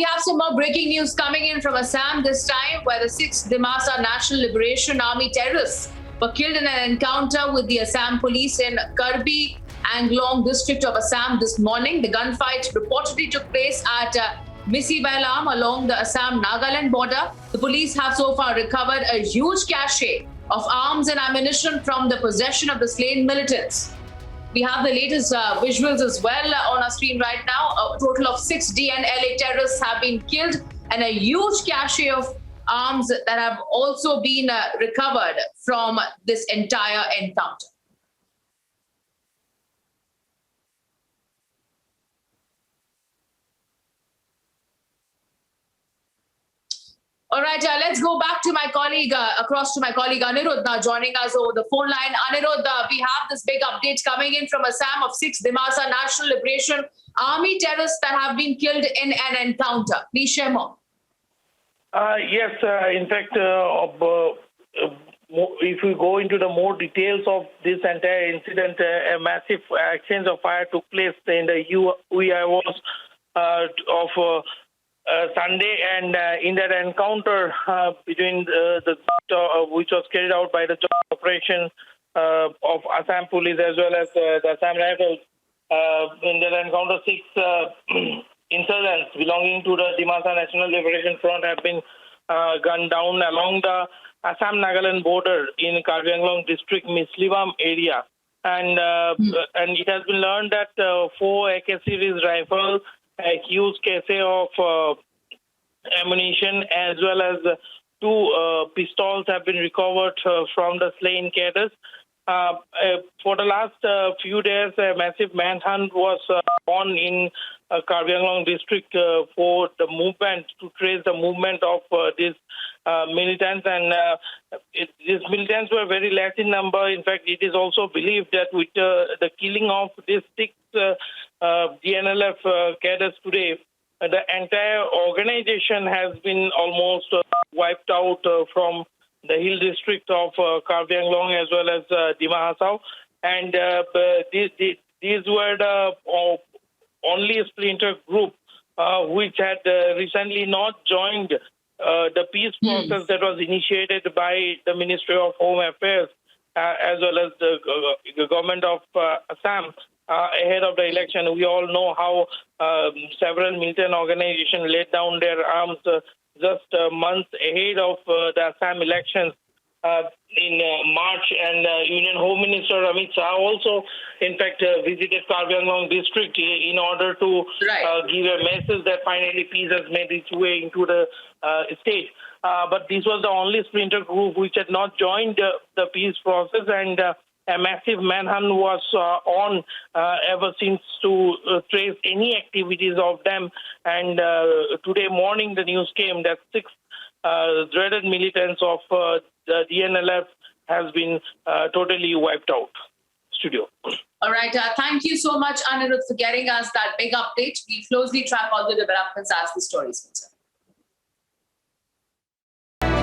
we have some more breaking news coming in from Assam this time, where the 6th Dimasa National Liberation Army terrorists were killed in an encounter with the Assam police in Karbi Anglong district of Assam this morning. The gunfight reportedly took place at Misibailam along the Assam-Nagaland border. The police have so far recovered a huge cache of arms and ammunition from the possession of the slain militants. We have the latest visuals as well on our screen right now. A total of 6 DNLA terrorists have been killed and a huge cache of arms that have also been recovered from this entire encounter. All right, let's go back to my colleague, across to my colleague Anirudh now joining us over the phone line. Anirudh, we have this big update coming in from Assam of 6 Dimasa National Liberation Army terrorists that have been killed in an encounter. Please share more. Yes, in fact, if we go into the more details of this entire incident, a massive exchange of fire took place in the UIOs of Sunday, and in that encounter between which was carried out by the joint operation of Assam Police as well as the Assam Rifles, in that encounter 6 insurgents belonging to the Dimasa National Liberation Front have been gunned down along the Assam-Nagaland border in Karbi Anglong district, Mislivam area. And it has been learned that 4 AK series rifles, a huge cache of ammunition as well as 2 pistols have been recovered from the slain cadres. For the last few days, a massive manhunt was on in Karbi Anglong district for the movement, to trace the movement of these militants, and these militants were very less in number. In fact, it is also believed that with the killing of these 6 DNLF cadres today, the entire organization has been almost wiped out from the hill district of Karbi Anglong as well as Dima Hasao. And these were the only splinter group which had recently not joined the peace process that was initiated by the Ministry of Home Affairs as well as the government of Assam ahead of the election. We all know how several militant organizations laid down their arms just months ahead of the Assam elections in March, and Union Home Minister Amit Shah also, in fact, visited Karbi Anglong district in order to give a message that finally peace has made its way into the state. But this was the only splinter group which had not joined the peace process, and a massive manhunt was on ever since to trace any activities of them. And today morning, the news came that 6 dreaded militants of the DNLF has been totally wiped out. Studio. All right. Thank you so much, Anirudh, for getting us that big update. We closely track all the developments as the story is concerned.